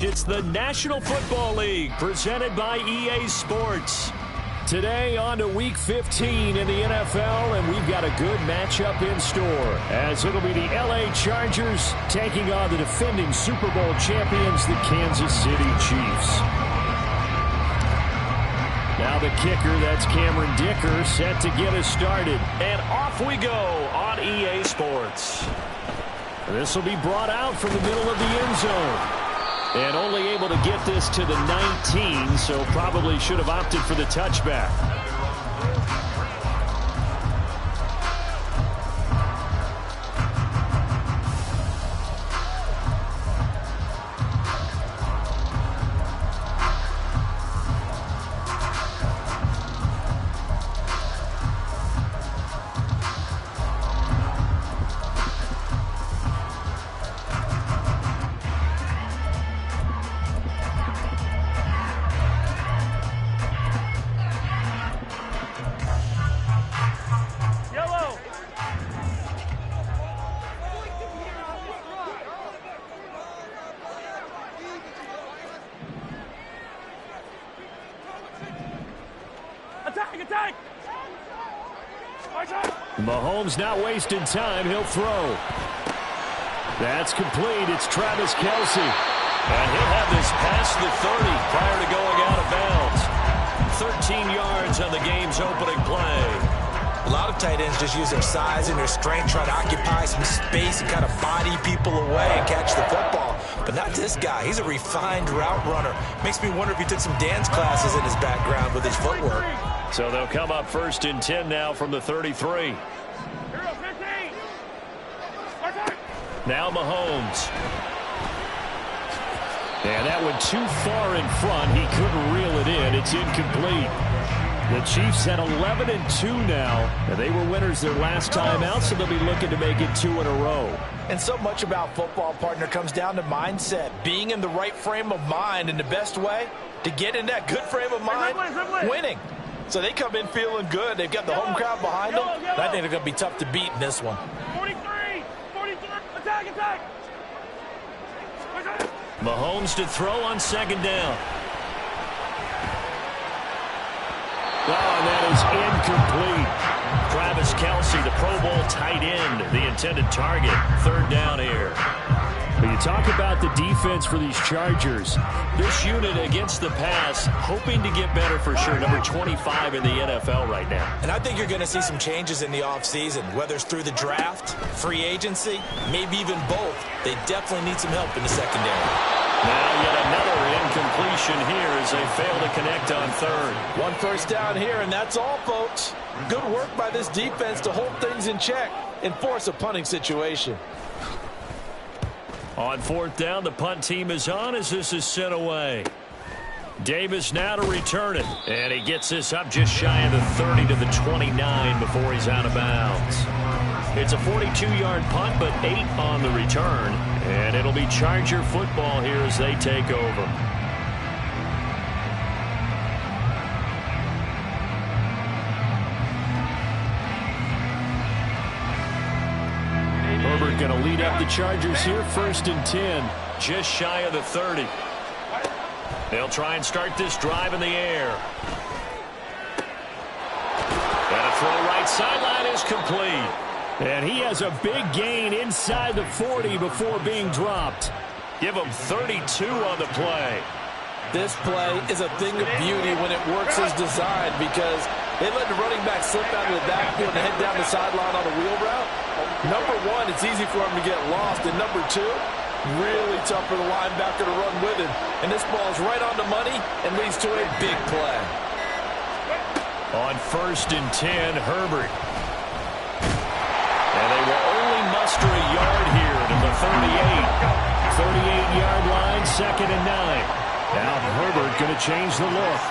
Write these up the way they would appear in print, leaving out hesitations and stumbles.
It's the National Football League presented by EA Sports. Today on to Week 15 in the NFL, and we've got a good matchup in store, as it'll be the LA Chargers taking on the defending Super Bowl champions, the Kansas City Chiefs. Now the kicker, that's Cameron Dicker, set to get us started. And off we go on EA Sports. This will be brought out from the middle of the end zone. And only able to get this to the 19, so probably should have opted for the touchback. Mahomes not wasting time. He'll throw. That's complete. It's Travis Kelce. And he'll have this past the 30 prior to going out of bounds. 13 yards on the game's opening play. A lot of tight ends just use their size and their strength, try to occupy some space and kind of body people away and catch the football. But not this guy. He's a refined route runner. Makes me wonder if he took some dance classes in his background with his footwork. So they'll come up 1st and 10 now from the 33. Now Mahomes. And that went too far in front. He couldn't reel it in. It's incomplete. The Chiefs at 11-2 now. And they were winners their last time out, so they'll be looking to make it 2 in a row. And so much about football, partner, comes down to mindset. Being in the right frame of mind, and the best way to get in that good frame of mind, winning. So they come in feeling good. They've got the home crowd behind them. And I think they're going to be tough to beat in this one. 43, attack. Mahomes to throw on 2nd down. Oh, and that is incomplete. Travis Kelce, the Pro Bowl tight end, the intended target. 3rd down here. When you talk about the defense for these Chargers, this unit against the pass, hoping to get better for sure. Number 25 in the NFL right now. And I think you're going to see some changes in the offseason, whether it's through the draft, free agency, maybe even both. They definitely need some help in the secondary. Now yet another incompletion here as they fail to connect on 3rd. 1 first down here, and that's all, folks. Good work by this defense to hold things in check and force a punting situation. On 4th down, the punt team is on as this is sent away. Davis now to return it. And he gets this up just shy of the 30 to the 29 before he's out of bounds. It's a 42-yard punt, but 8 on the return. And it'll be Charger football here as they take over. Herbert going to lead up the Chargers here, 1st and 10, just shy of the 30. They'll try and start this drive in the air. And a throw right sideline is complete. And he has a big gain inside the 40 before being dropped. Give him 32 on the play. This play is a thing of beauty when it works as designed, because they let the running back slip out of the backfield and head down the sideline on a wheel route. Number one, it's easy for him to get lost. And number two, really tough for the linebacker to run with him. And this ball's right on the money and leads to a big play. On 1st and 10, Herbert. And they will only muster a yard here to the 38. 38-yard line, 2nd and 9. Now Herbert going to change the look.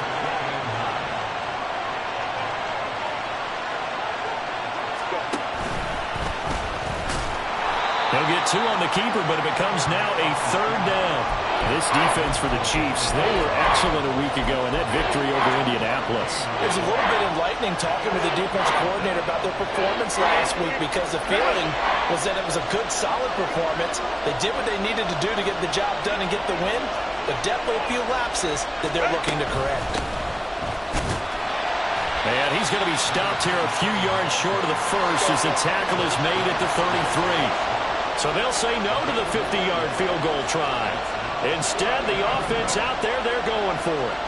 He'll get 2 on the keeper, but it becomes now a 3rd down. This defense for the Chiefs, they were excellent a week ago in that victory over Indianapolis. It's a little bit enlightening talking with the defensive coordinator about their performance last week, because the feeling was that it was a good, solid performance. They did what they needed to do to get the job done and get the win, but definitely a few lapses that they're looking to correct. And he's going to be stopped here a few yards short of the first as the tackle is made at the 33. So they'll say no to the 50-yard field goal try. Instead, the offense out there, they're going for it.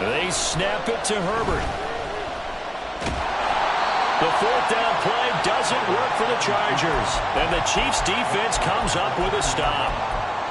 They snap it to Herbert. The fourth down play doesn't work for the Chargers. And the Chiefs defense comes up with a stop.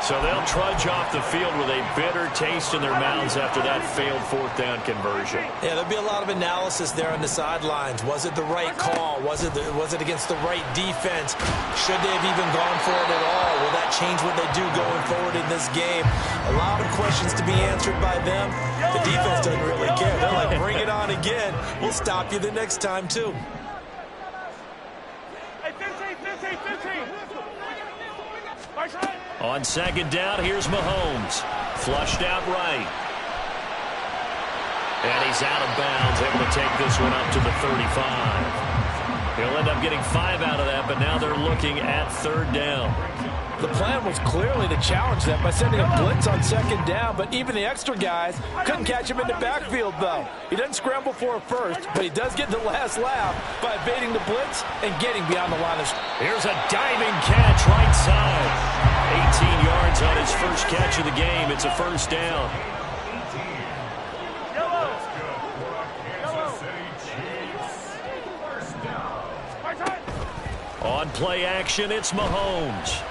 So they'll trudge off the field with a bitter taste in their mouths after that failed fourth down conversion. Yeah, there'll be a lot of analysis there on the sidelines. Was it the right call? Was it against the right defense? Should they have even gone for it at all? Will that change what they do going forward in this game? A lot of questions to be answered by them. The defense doesn't really care. They're like, bring it on again. We'll stop you the next time, too. Hey, 15. On second down, here's Mahomes. Flushed out right. And he's out of bounds, able to take this one up to the 35. He'll end up getting 5 out of that, but now they're looking at third down. The plan was clearly to challenge them by sending a blitz on second down, but even the extra guys couldn't catch him in the backfield, though. He doesn't scramble for it first, but he does get the last laugh by evading the blitz and getting beyond the line of scrimmage. Here's a diving catch right side. 18 yards on his first catch of the game. It's a first down. On play action, it's Mahomes.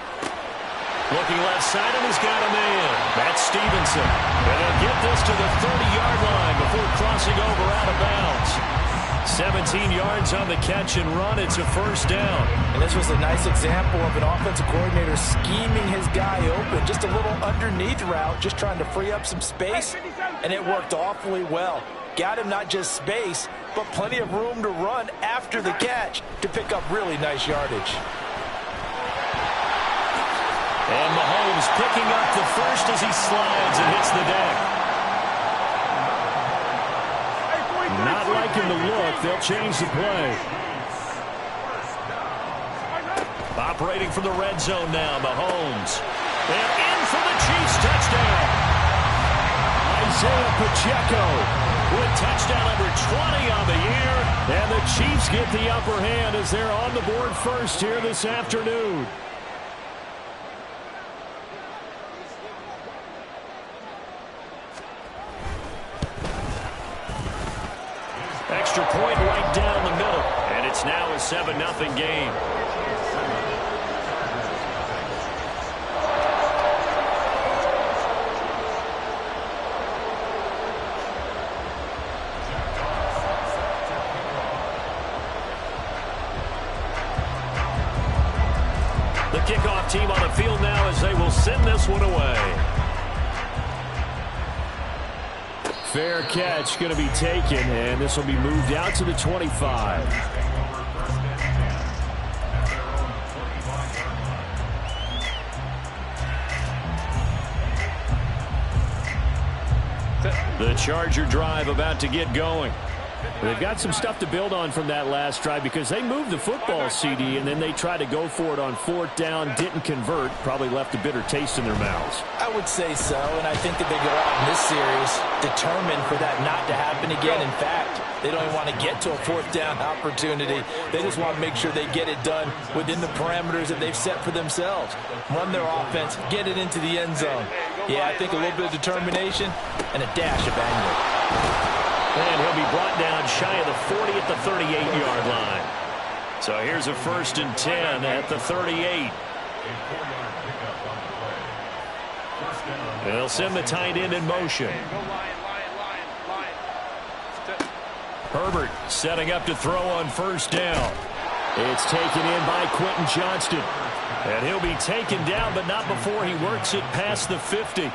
Looking left side, and he's got a man. That's Stevenson. And they'll get this to the 30-yard line before crossing over out of bounds. 17 yards on the catch and run. It's a first down. And this was a nice example of an offensive coordinator scheming his guy open. Just a little underneath route, just trying to free up some space, and it worked awfully well. Got him not just space, but plenty of room to run after the catch to pick up really nice yardage. And Mahomes picking up the first as he slides and hits the deck. Not liking the look. They'll change the play. Operating from the red zone now, Mahomes. And in for the Chiefs touchdown. Isaiah Pacheco with touchdown number 20 on the year. And the Chiefs get the upper hand as they're on the board first here this afternoon. Extra point right down the middle. And it's now a 7-0 game. The kickoff team on the field now as they will send this one away. Fair catch going to be taken, and this will be moved out to the 25. The Charger drive about to get going. They've got some stuff to build on from that last drive because they moved the football, CD, and then they tried to go for it on fourth down, didn't convert, probably left a bitter taste in their mouths. I would say so, and I think that they go out in this series determined for that not to happen again. In fact, they don't even want to get to a fourth down opportunity. They just want to make sure they get it done within the parameters that they've set for themselves. Run their offense, get it into the end zone. Yeah, I think a little bit of determination and a dash of anger. And he'll be brought down shy of the 40 at the 38-yard line. So here's a 1st and 10 at the 38. They'll send the tight end in motion. Herbert setting up to throw on first down. It's taken in by Quentin Johnston. And he'll be taken down, but not before he works it past the 50.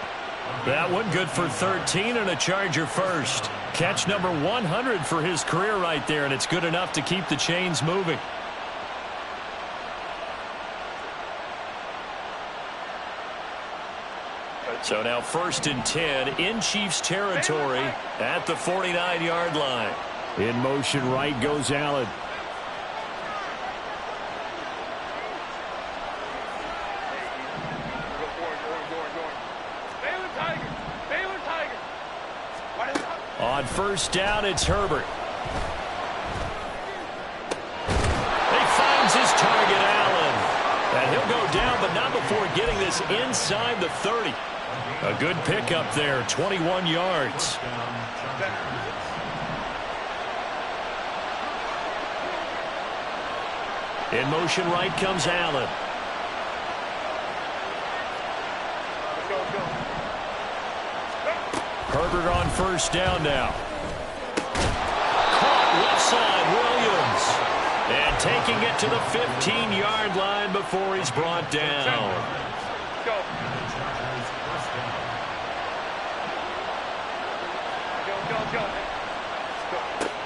That one good for 13 and a Charger first. Catch number 100 for his career right there, and it's good enough to keep the chains moving. So now 1st and 10 in Chiefs territory at the 49-yard line. In motion right goes Allen. On first down, it's Herbert. He finds his target, Allen. And he'll go down, but not before getting this inside the 30. A good pickup there, 21 yards. In motion right comes Allen. Herbert on first down now. Caught left side, Williams. And taking it to the 15-yard line before he's brought down.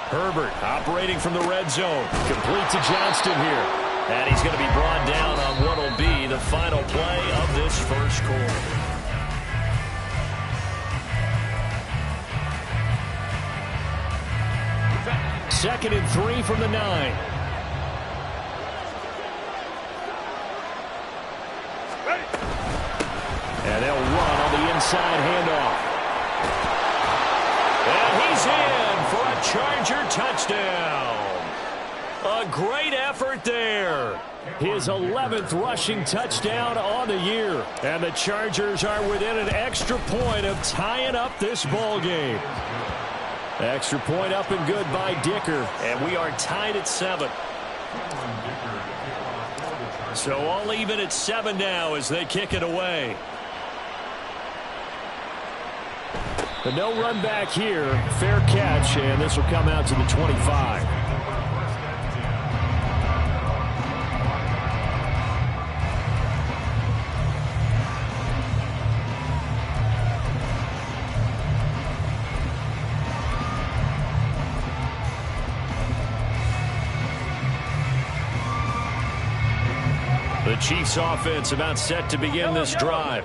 Herbert operating from the red zone. Complete to Johnston here. And he's going to be brought down on what will be the final play of this first quarter. Second and 3 from the 9. And they'll run on the inside handoff. And he's in for a Charger touchdown. A great effort there. His 11th rushing touchdown on the year. And the Chargers are within an extra point of tying up this ball game. Extra point up and good by Dicker. And we are tied at 7. So all even at 7 now as they kick it away. The no run back here. Fair catch, and this will come out to the 25. The Chiefs offense about set to begin this drive.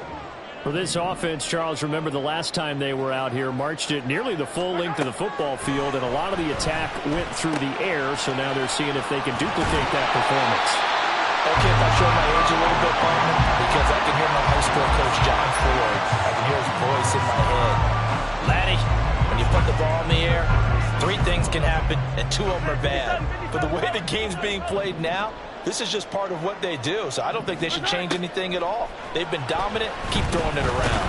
For this offense, Charles, remember the last time they were out here, marched it nearly the full length of the football field, and a lot of the attack went through the air, so now they're seeing if they can duplicate that performance. Okay, if I show my age a little bit, Bowman, because I can hear my high school coach, John Ford. I can hear his voice in my head. Laddie, when you put the ball in the air, 3 things can happen, and 2 of them are bad. But the way the game's being played now, this is just part of what they do, so I don't think they should change anything at all. They've been dominant. Keep throwing it around.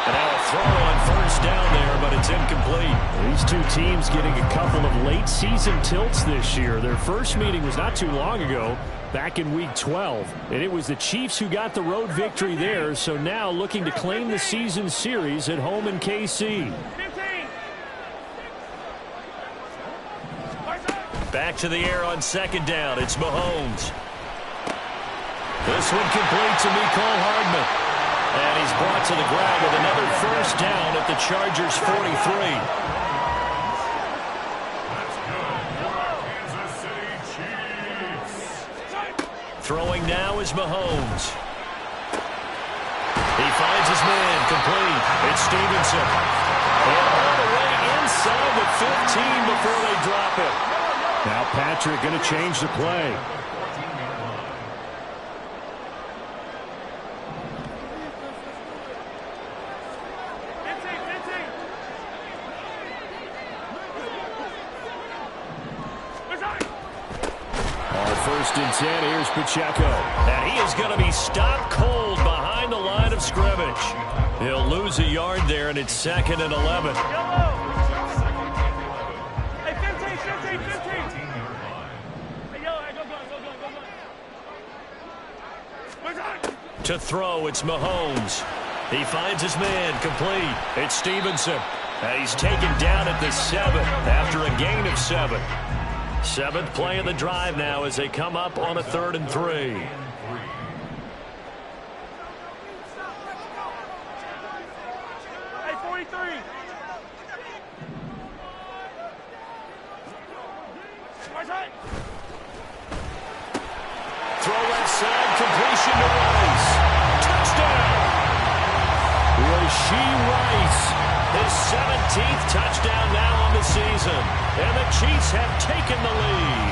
And now a throw on first down there, but it's incomplete. These two teams getting a couple of late-season tilts this year. Their first meeting was not too long ago, back in Week 12. And it was the Chiefs who got the road victory there, so now looking to claim the season series at home in KC. Back to the air on second down. It's Mahomes. This one complete to Mecole Hardman. And he's brought to the ground with another first down at the Chargers' 43. Throwing now is Mahomes. He finds his man complete. It's Stevenson. And all the way inside the 15 before they drop it. Now Patrick going to change the play. On first and 10, here's Pacheco. And he is going to be stopped cold behind the line of scrimmage. He'll lose a yard there, and it's 2nd and 11. To throw, it's Mahomes. He finds his man complete. It's Stevenson. And he's taken down at the 7 after a gain of 7. 7th play of the drive now as they come up on a 3rd and 3. Throw left side, completion to Rice. Touchdown! Rashee Rice, his 17th touchdown now on the season. And the Chiefs have taken the lead.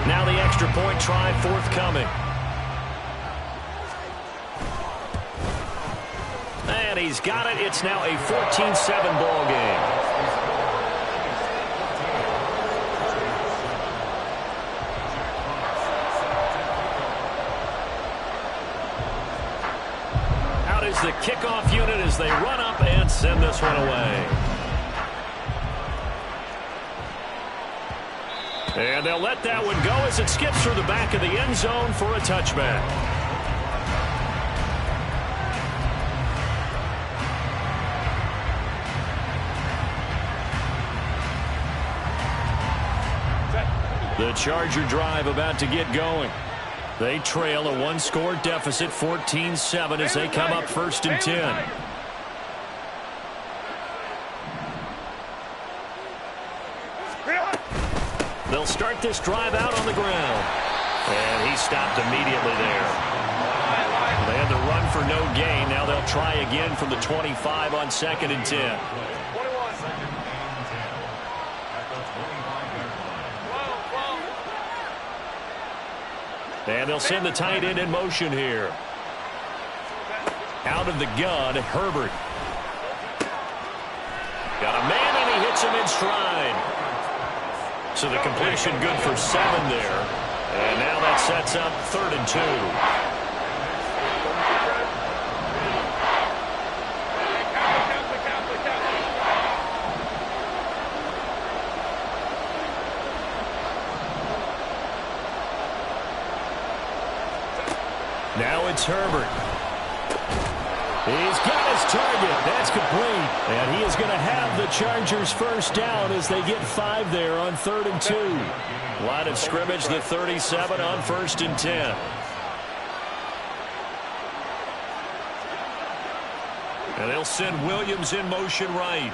Now the extra point try forthcoming. he's got it. It's now a 14-7 ball game. Out is the kickoff unit as they run up and send this one away. And they'll let that one go as it skips through the back of the end zone for a touchback. The Charger drive about to get going. They trail a one-score deficit, 14-7, as they come up 1st and 10. They'll start this drive out on the ground. And he stopped immediately there. They had to run for no gain. Now they'll try again from the 25 on 2nd and 10. And they'll send the tight end in motion here. Out of the gun, Herbert. Got a man, and he hits him in stride. So the completion good for 7 there. And now that sets up 3rd and 2. Now it's Herbert. He's got his target. That's complete. And he is going to have the Chargers first down as they get 5 there on 3rd and 2. Line of scrimmage, the 37 on 1st and 10. And they'll send Williams in motion right.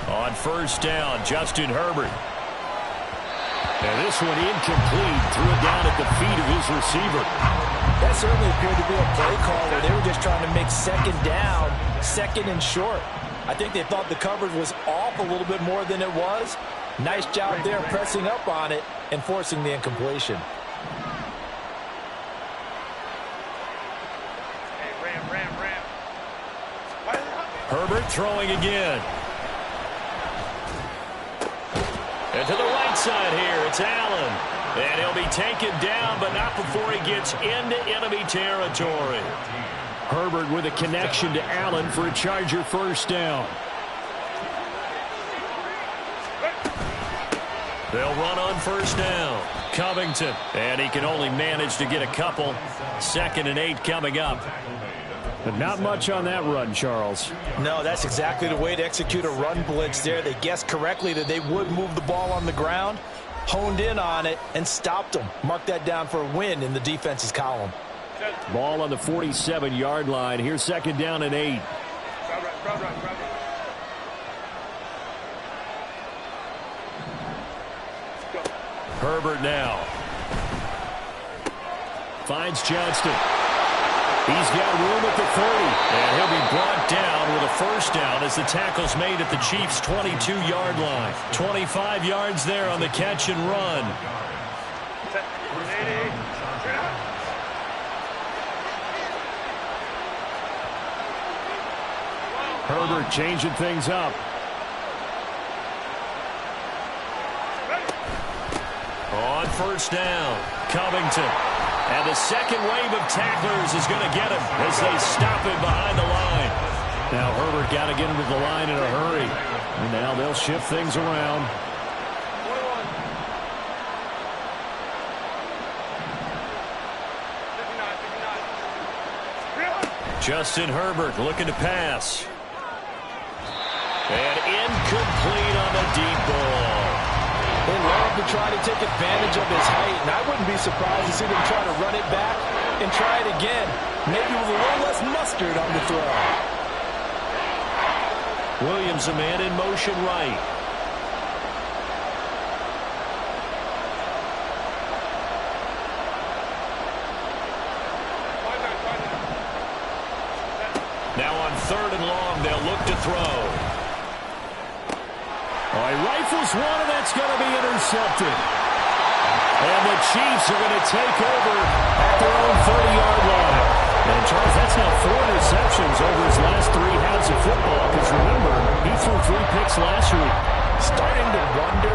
On 1st down, Justin Herbert. And this one incomplete. Threw it down at the feet of his receiver. That certainly appeared to be a play call where they were just trying to make 2nd down, 2nd and short. I think they thought the coverage was off a little bit more than it was. Nice job there pressing up on it and forcing the incompletion. Herbert throwing again. And to the right side here, it's Allen. And he'll be taken down, but not before he gets into enemy territory. Herbert with a connection to Allen for a Charger first down. They'll run on 1st down. Covington. And he can only manage to get a couple. 2nd and 8 coming up. But not much on that run, Charles. No, that's exactly the way to execute a run blitz there. They guessed correctly that they would move the ball on the ground, honed in on it, and stopped them. Mark that down for a win in the defense's column. Ball on the 47-yard line. Here's 2nd down and 8. Herbert now. Finds Johnston. He's got room at the 30. And he'll be brought down with a first down as the tackle's made at the Chiefs' 22-yard line. 25 yards there on the catch and run. Herbert changing things up. On 1st down, Covington. And the second wave of tacklers is going to get him as they stop him behind the line. Now Herbert got to get him to the line in a hurry. And now they'll shift things around. Justin Herbert looking to pass. And incomplete on the deep ball. They love to try to take advantage of his height, and I wouldn't be surprised to see them try to run it back and try it again, maybe with a little less mustard on the throw. Williams, a man in motion right. Now on 3rd and long, they'll look to throw. Oh, he rifles one, and that's going to be intercepted. Chiefs are going to take over at their own 30-yard line. And, Charles, that's now 4 receptions over his last 3 halves of football. Because, remember, he threw 3 picks last week. Starting to wonder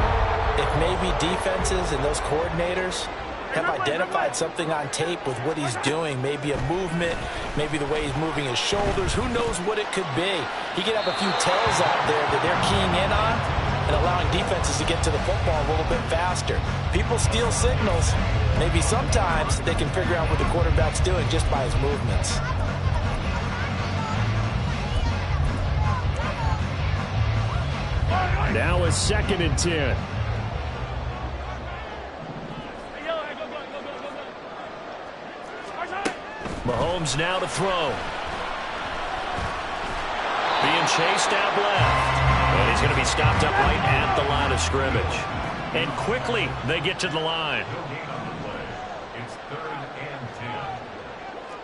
if maybe defenses and those coordinators have identified something on tape with what he's doing. Maybe a movement, maybe the way he's moving his shoulders. Who knows what it could be? He could have a few tells out there that they're keying in on and allowing defenses to get to the football a little bit faster. People steal signals. Maybe sometimes they can figure out what the quarterback's doing just by his movements. Now a 2nd and 10. Mahomes now to throw. Being chased out left. And he's going to be stopped up right at the line of scrimmage. And quickly they get to the line. It's 3rd and 10.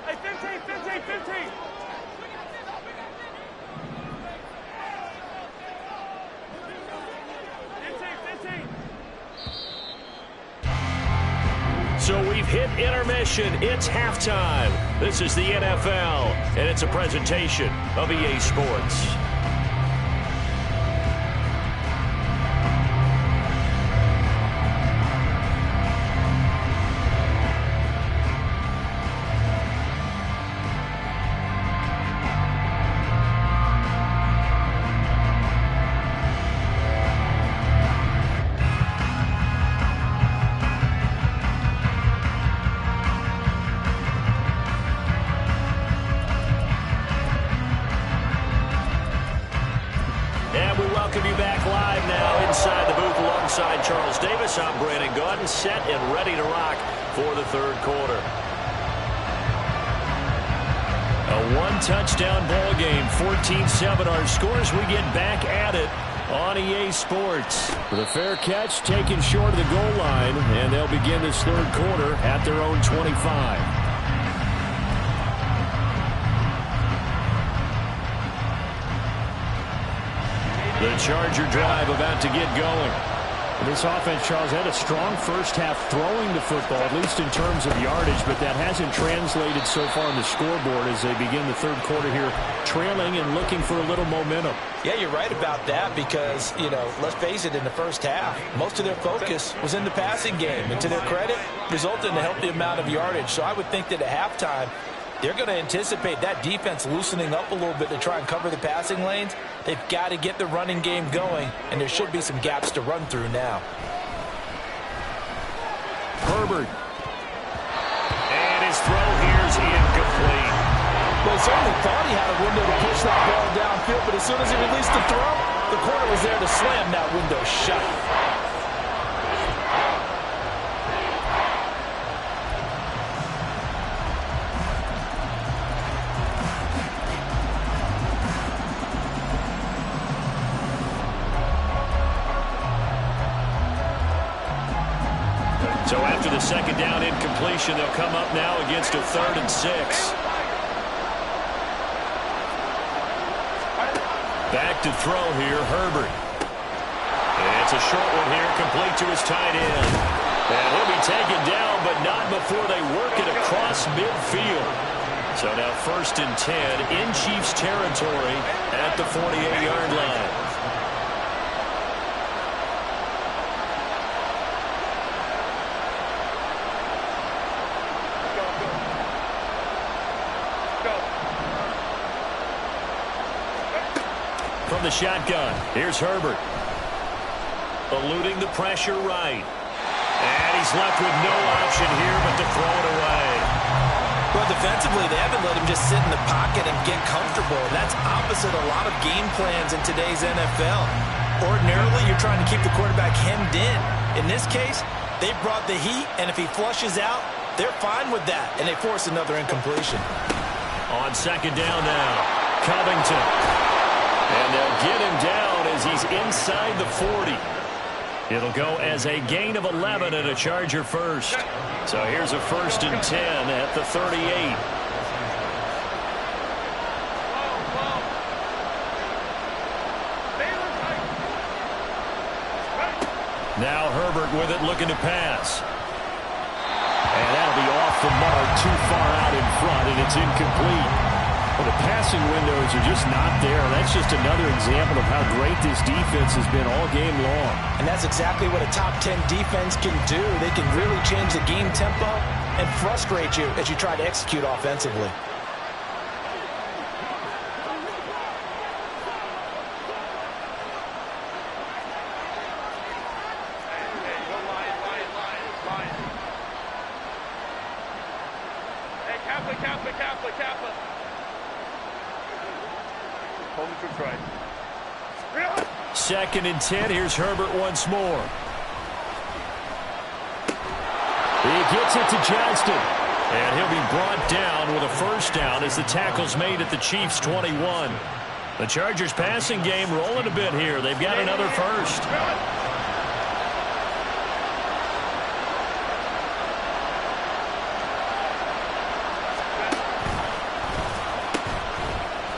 Hey, 15, 15, 15. So we've hit intermission. It's halftime. This is the NFL, and it's a presentation of EA Sports. I'm Brandon Gaudin, set and ready to rock for the 3rd quarter. A 1-touchdown ball game, 14-7 our scores. We get back at it on EA Sports. With a fair catch taken short of the goal line, and they'll begin this 3rd quarter at their own 25. The Charger drive about to get going. This offense, Charles, had a strong first half throwing the football, at least in terms of yardage, but that hasn't translated so far on the scoreboard as they begin the 3rd quarter here, trailing and looking for a little momentum. Yeah, you're right about that because, let's face it, in the first half, most of their focus was in the passing game. And to their credit, resulted in a healthy amount of yardage. So I would think that at halftime, they're going to anticipate that defense loosening up a little bit to try and cover the passing lanes. They've got to get the running game going, and there should be some gaps to run through now. Herbert. And his throw here is incomplete. Well, he certainly thought he had a window to push that ball downfield, but as soon as he released the throw, the corner was there to slam that window shut. So after the 2nd down incompletion, they'll come up now against a 3rd and 6. Back to throw here, Herbert. And it's a short one here, complete to his tight end. And he'll be taken down, but not before they work it across midfield. So now 1st and 10 in Chiefs territory at the 48-yard line. From the shotgun, here's Herbert. Eluding the pressure right. And he's left with no option here but to throw it away. Well, defensively, they haven't let him just sit in the pocket and get comfortable. And that's opposite a lot of game plans in today's NFL. Ordinarily, you're trying to keep the quarterback hemmed in. In this case, they brought the heat, and if he flushes out, they're fine with that, and they force another incompletion. On 2nd down now, Covington. And they'll get him down as he's inside the 40. It'll go as a gain of 11 and a Charger first. So here's a 1st and 10 at the 38. Now Herbert with it, looking to pass. the mark too far out in front, and it's incomplete. Well, the passing windows are just not there. That's just another example of how great this defense has been all game long. And that's exactly what a top 10 defense can do. They can really change the game tempo and frustrate you as you try to execute offensively. Second and 10. Here's Herbert once more. He gets it to Johnston. And he'll be brought down with a first down as the tackle's made at the Chiefs' 21. The Chargers' passing game rolling a bit here. They've got another first.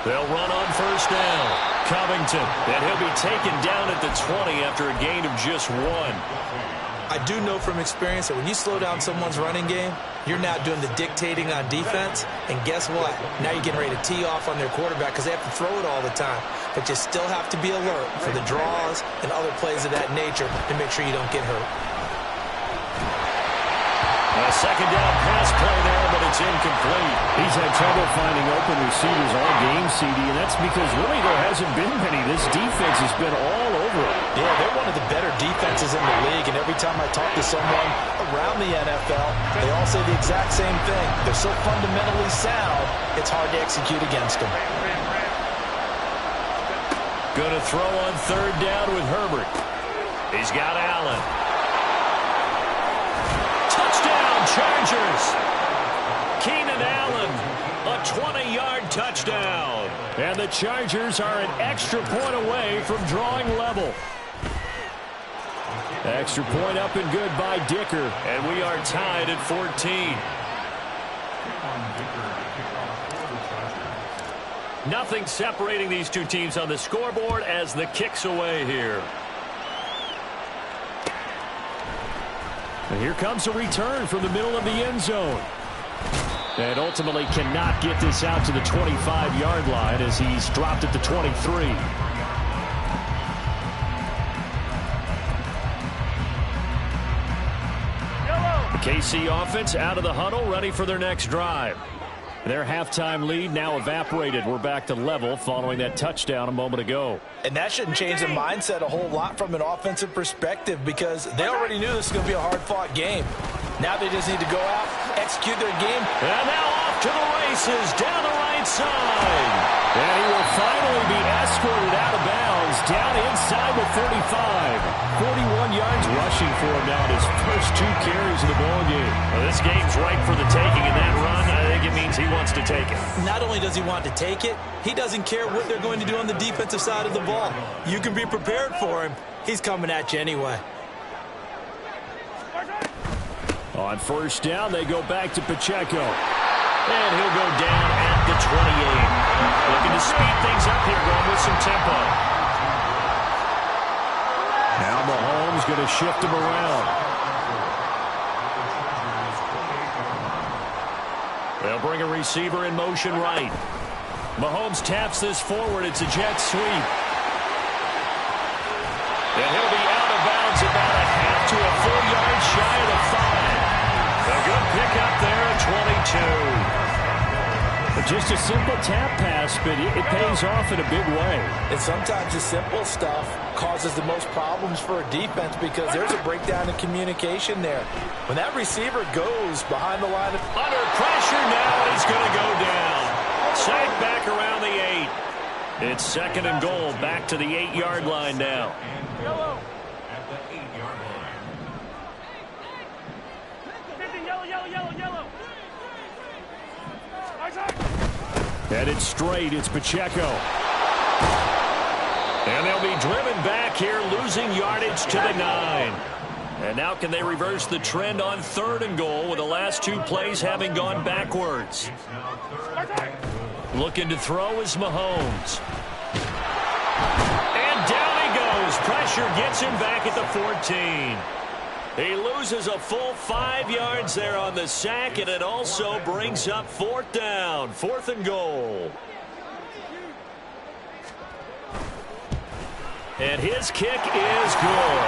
They'll run on first down. Covington, and he'll be taken down at the 20 after a gain of just 1. I do know from experience that when you slow down someone's running game, you're now doing the dictating on defense, and guess what? Now you're getting ready to tee off on their quarterback because they have to throw it all the time. But you still have to be alert for the draws and other plays of that nature to make sure you don't get hurt. A second down pass play there, but it's incomplete. He's had trouble finding open receivers all game, CD, and that's because really there hasn't been many. This defense has been all over it. Yeah, they're one of the better defenses in the league, and every time I talk to someone around the NFL, they all say the exact same thing. They're so fundamentally sound, it's hard to execute against them. Going to throw on third down with Herbert. He's got Allen. Touchdown, Chargers. Keenan Allen, a 20-yard touchdown. And the Chargers are an extra point away from drawing level. Extra point up and good by Dicker. And we are tied at 14. Nothing separating these two teams on the scoreboard as the kick's away here. And here comes a return from the middle of the end zone. And ultimately cannot get this out to the 25-yard line as he's dropped at the 23. The KC offense out of the huddle, ready for their next drive. Their halftime lead now evaporated. We're back to level following that touchdown a moment ago. And that shouldn't change the mindset a whole lot from an offensive perspective because they already knew this was going to be a hard-fought game. Now they just need to go out, execute their game. And now off to the races down the right side. And he will finally be escorted out of bounds down inside the 35. 41 yards rushing for him now in his first 2 carries of the ballgame. Well, this game's ripe for the taking, and that run, I think it means he wants to take it. Not only does he want to take it, he doesn't care what they're going to do on the defensive side of the ball. You can be prepared for him. He's coming at you anyway. On first down, they go back to Pacheco. And he'll go down at the 28. Looking to speed things up here, going with some tempo. Now Mahomes going to shift him around. They'll bring a receiver in motion right. Mahomes taps this forward. It's a jet sweep. And he'll be out of bounds about a half to a full yard shy of the 5. A good pickup there at 22. But just a simple tap pass, but it pays off in a big way. And sometimes the simple stuff causes the most problems for a defense because there's a breakdown in communication there. When that receiver goes behind the line of... Under pressure now, he's going to go down. Sacked back around the 8. It's second and goal, back to the 8-yard line now. Yellow. At the 8-yard line. 50, yellow, yellow, yellow, yellow. Headed straight, it's Pacheco. And they'll be driven back here, losing yardage to the 9. And now can they reverse the trend on third and goal with the last 2 plays having gone backwards? Looking to throw is Mahomes. And down he goes. Pressure gets him back at the 14. He loses a full 5 yards there on the sack, and it also brings up 4th down, 4th and goal. And his kick is good.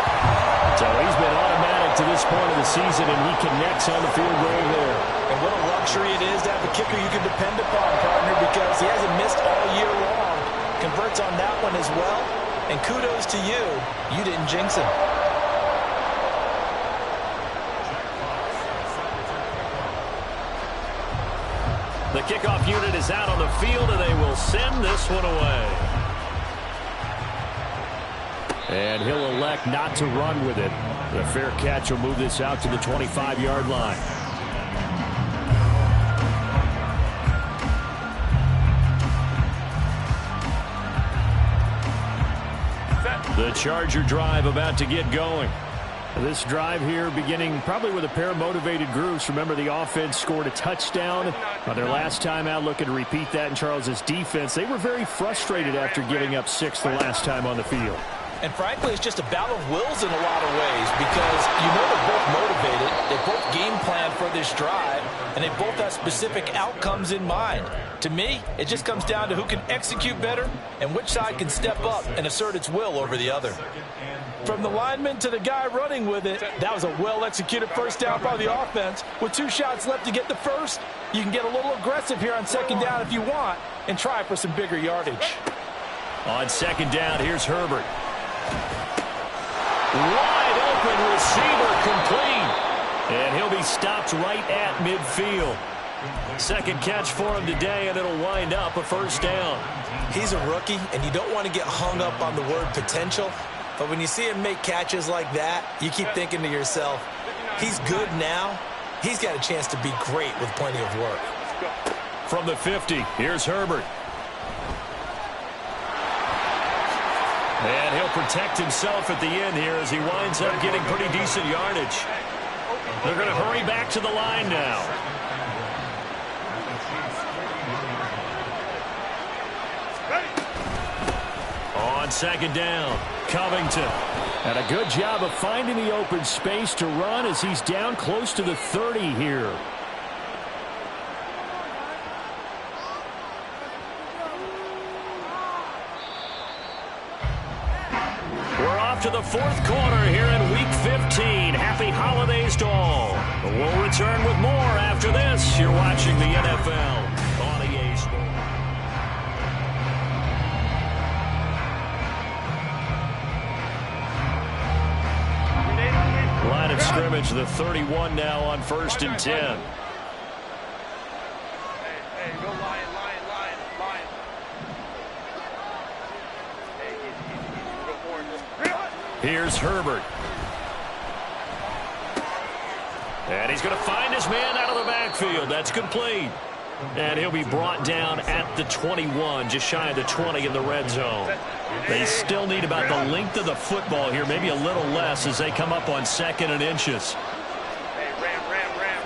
So he's been automatic to this point of the season, and he connects on the field goal there. And what a luxury it is to have a kicker you can depend upon, partner, because he hasn't missed all year long. Converts on that one as well. And kudos to you. You didn't jinx him. The kickoff unit is out on the field, and they will send this one away. And he'll elect not to run with it. The fair catch will move this out to the 25-yard line. The Charger drive about to get going. This drive here beginning probably with a pair of motivated groups. Remember, the offense scored a touchdown on their last time out, looking to repeat that in Charles's defense. They were very frustrated after giving up 6 the last time on the field. And frankly, it's just a battle of wills in a lot of ways because you know they're both motivated. They both game plan for this drive, and they both have specific outcomes in mind. To me, it just comes down to who can execute better and which side can step up and assert its will over the other. From the lineman to the guy running with it, that was a well-executed first down by the offense. With 2 shots left to get the first, you can get a little aggressive here on 2nd down if you want and try for some bigger yardage. On 2nd down, here's Herbert. Wide open receiver complete. And he'll be stopped right at midfield. 2nd catch for him today, and it'll wind up a 1st down. He's a rookie, and you don't want to get hung up on the word potential. But when you see him make catches like that, you keep thinking to yourself, he's good now. He's got a chance to be great with plenty of work. From the 50, here's Herbert. And he'll protect himself at the end here as he winds up getting pretty decent yardage. They're going to hurry back to the line now. On 2nd down, Covington. And a good job of finding the open space to run as he's down close to the 30 here. We're off to the 4th quarter here in Week 15. Happy holidays to all. We'll return with more after this. You're watching the NFL on EA Sports. Line of scrimmage, the 31 now on 1st and 10. Hey, go Lion. Hey, Here's Herbert. And he's going to find his man out of the backfield. That's complete. And he'll be brought down at the 21, just shy of the 20 in the red zone. They still need about the length of the football here, maybe a little less as they come up on 2nd and inches. Hey, ram.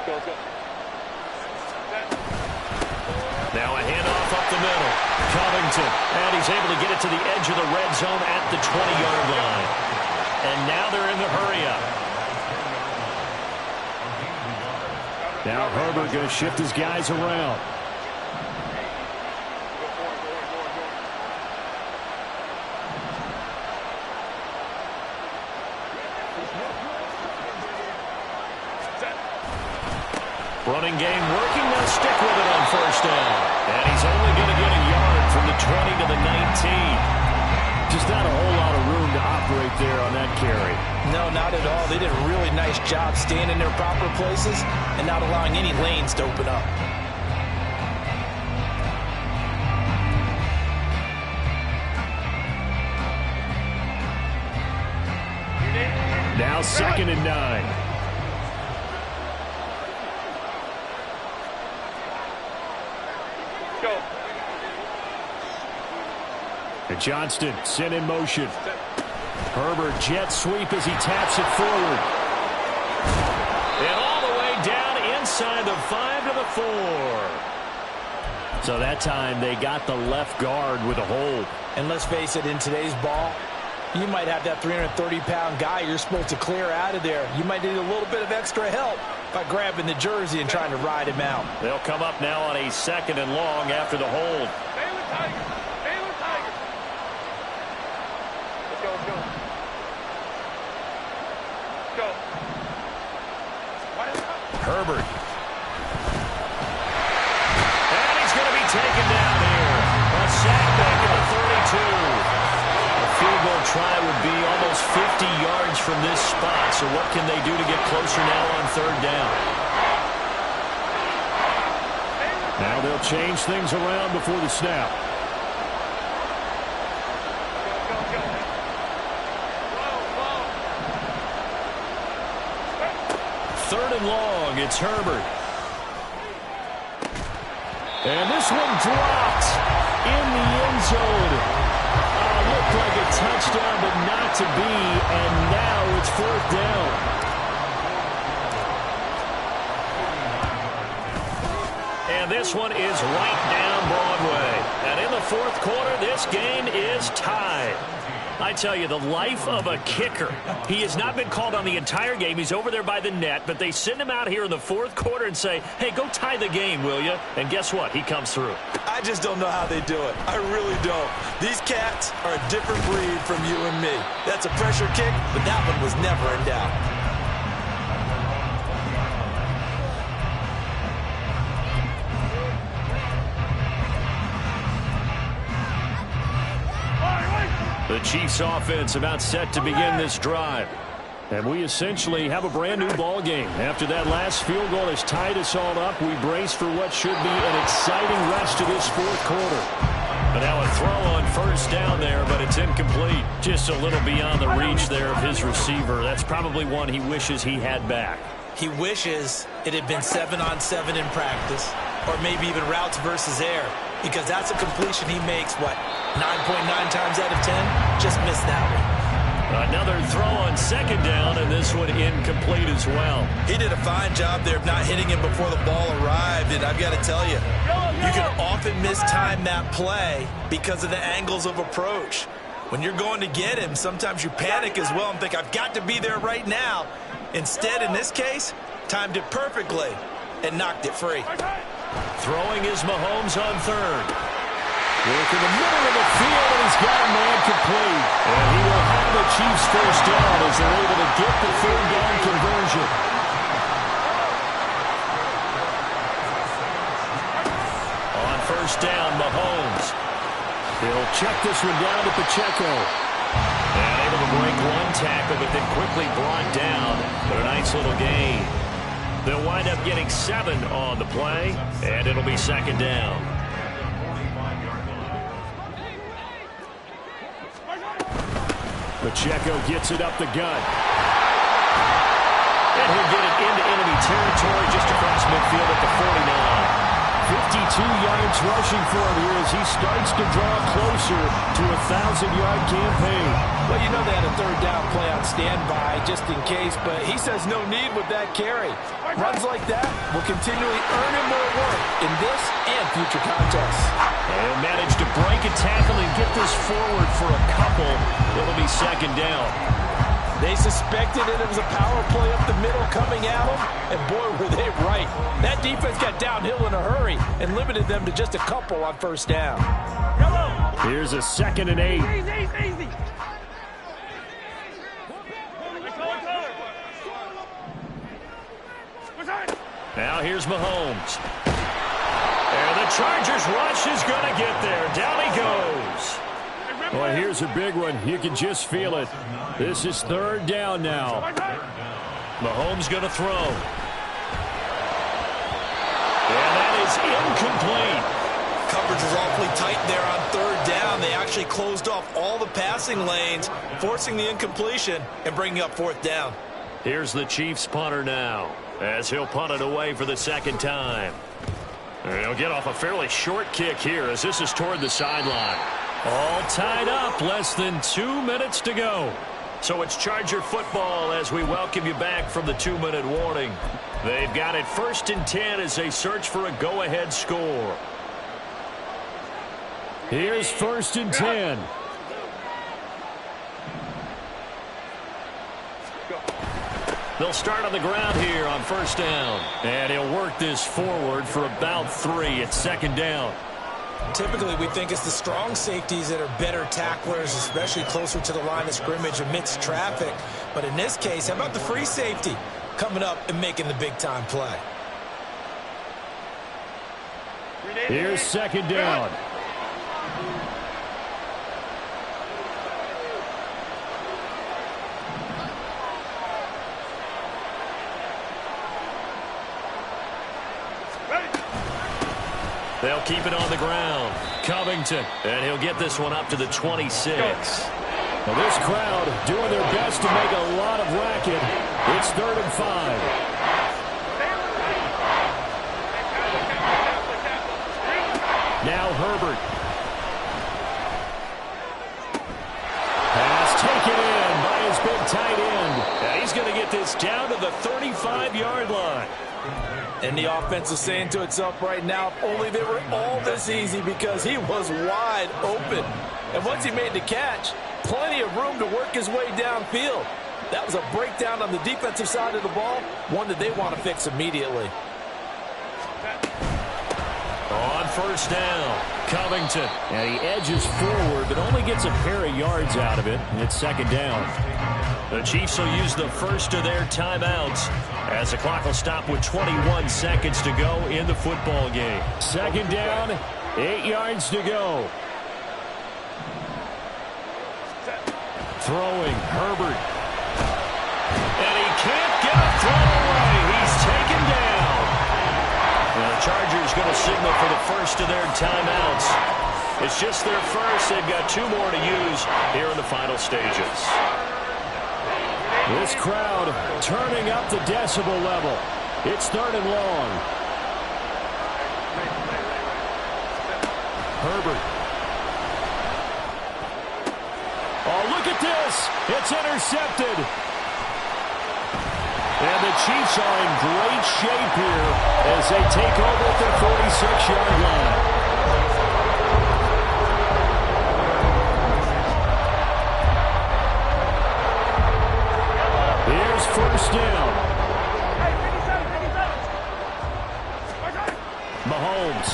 Go. Now a handoff up the middle. Covington, and he's able to get it to the edge of the red zone at the 20-yard line. And now they're in the hurry-up. Now Herbert going to shift his guys around. Running game working. They'll stick with it on 1st down. And he's only going to get a yard from the 20 to the 19. Just not a whole lot of room to operate there on that carry. No, not at all. They did a really nice job staying in their proper places and not allowing any lanes to open up. Now 2nd and 9. Go. And Johnston sent in motion. Herbert jet sweep as he taps it forward. And all the way down inside the 5 to the 4. So that time they got the left guard with a hold. And let's face it, in today's ball, You might have that 330-pound guy you're supposed to clear out of there. You might need a little bit of extra help by grabbing the jersey and trying to ride him out. They'll come up now on a 2nd and long after the hold. Baylor Tigers. Baylor Tigers. Let's go, let's go. Let's go. Herbert. And he's going to be taken down here. A sack back at the 32. A field goal try would be almost 50 yards from this spot. So what can they do to get closer now on 3rd down? Now they'll change things around before the snap. Third and long, it's Herbert. And this one dropped in the end zone. Looked like a touchdown, but not to be, and now it's 4th down. And this one is right down Broadway. And in the 4th quarter, this game is tied. I tell you, the life of a kicker. He has not been called on the entire game. He's over there by the net, but they send him out here in the 4th quarter and say, hey, go tie the game, will you? And guess what? He comes through. I just don't know how they do it. I really don't. These cats are a different breed from you and me. That's a pressure kick, but that one was never in doubt. The Chiefs offense about set to begin this drive. And we essentially have a brand new ball game. After that last field goal has tied us all up, we brace for what should be an exciting rest of this 4th quarter. But now a throw on 1st down there, but it's incomplete. Just a little beyond the reach there of his receiver. That's probably one he wishes he had back. He wishes it had been 7-on-7 in practice, or maybe even routes versus air, because that's a completion he makes, 9.9 times out of 10? Just missed that one. Another throw on 2nd down, and this one incomplete as well. He did a fine job there of not hitting him before the ball arrived, and I've got to tell you, you can often mistime that play because of the angles of approach. When you're going to get him, sometimes you panic as well and think, I've got to be there right now. Instead, in this case, timed it perfectly and knocked it free. Throwing is Mahomes on 3rd. Work in the middle of the field, and he's got a man complete. And he will have the Chiefs 1st down as they're able to get the 3rd down conversion. On 1st down, Mahomes. He'll check this one down to Pacheco. And able to break one tackle, but then quickly brought down. But a nice little gain. They'll wind up getting 7 on the play, and it'll be 2nd down. Pacheco gets it up the gut. And he'll get it into enemy territory just across midfield at the 49. 52 yards rushing for him here as he starts to draw closer to a 1,000-yard campaign. Well, you know they had a 3rd down play on standby just in case, but he says no need with that carry. Runs like that will continually earn him more work in this and future contests. And managed to break a tackle and get this forward for a couple. It'll be 2nd down. They suspected it was a power play up the middle coming at them, and boy, were they right. That defense got downhill in a hurry and limited them to just a couple on 1st down. Here's a 2nd and 8. Easy. Now here's Mahomes. And the Chargers rush is going to get there. Down he goes. Well, here's a big one. You can just feel it. This is 3rd down now. Mahomes going to throw. And that is incomplete. Coverage was awfully tight there on 3rd down. They actually closed off all the passing lanes, forcing the incompletion and bringing up 4th down. Here's the Chiefs punter now, as he'll punt it away for the 2nd time. And he'll get off a fairly short kick here as this is toward the sideline. All tied up, less than 2 minutes to go. So it's Charger football as we welcome you back from the 2-minute warning. They've got it 1st and 10 as they search for a go-ahead score. Here's 1st and 10. They'll start on the ground here on first down. And he'll work this forward for about 3. It's second down. Typically, we think it's the strong safeties that are better tacklers, especially closer to the line of scrimmage amidst traffic. But in this case, how about the free safety coming up and making the big-time play? Here's second down. They'll keep it on the ground. Covington, and he'll get this one up to the 26. Well, this crowd doing their best to make a lot of racket. It's 3rd and 5. Now Herbert. Pass taken in by his big tight end. And he's going to get this down to the 35-yard line. And the offense is saying to itself right now, if only they were all this easy, because he was wide open. And once he made the catch, plenty of room to work his way downfield. That was a breakdown on the defensive side of the ball, one that they want to fix immediately. On first down, Covington. And he edges forward, but only gets a pair of yards out of it. And it's second down. The Chiefs will use the first of their timeouts as the clock will stop with 21 seconds to go in the football game. Second down, 8 yards to go. Throwing, Herbert. And he can't get a throw away. He's taken down. And the Chargers going to signal for the first of their timeouts. It's just their first. They've got 2 more to use here in the final stages. This crowd turning up the decibel level. It's 3rd and long. Herbert. Oh, look at this. It's intercepted. And the Chiefs are in great shape here as they take over at their 46-yard line. First down. Mahomes.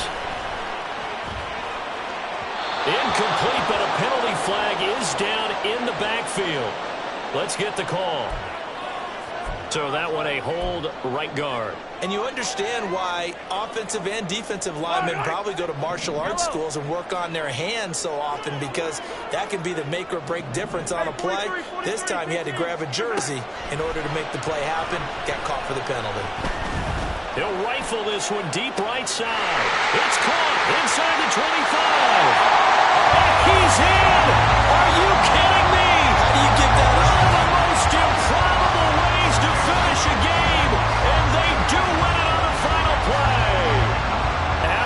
Incomplete, but a penalty flag is down in the backfield. Let's get the call. So that one a hold right guard. And you understand why offensive and defensive linemen probably go to martial arts schools and work on their hands so often, because that can be the make or break difference on a play. This time he had to grab a jersey in order to make the play happen. Got caught for the penalty. He'll rifle this one deep right side. It's caught inside the 25. And he's in. Are you kidding me? How do you give that up? One of the most improbable ways to finish a game, and they do win it on the final play.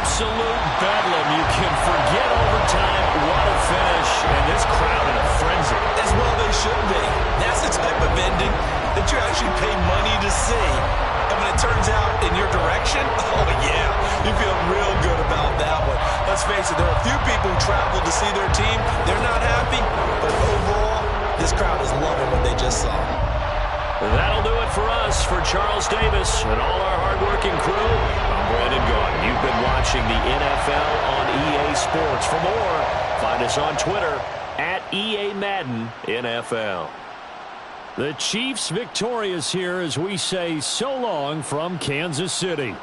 Absolute bedlam. You can forget overtime. What a finish. And this crowd in a frenzy. As well they should be. That's the type of ending that you actually pay money to see. And when it turns out in your direction, oh yeah, you feel real good about that one. Let's face it, there are a few people who travel to see their team. They're not happy, but overall, this crowd is loving what they just saw. That'll do it for us. For Charles Davis and all our hardworking crew, I'm Brandon Gaudin. You've been watching the NFL on EA Sports. For more, find us on Twitter at EA Madden NFL. The Chiefs victorious here as we say so long from Kansas City.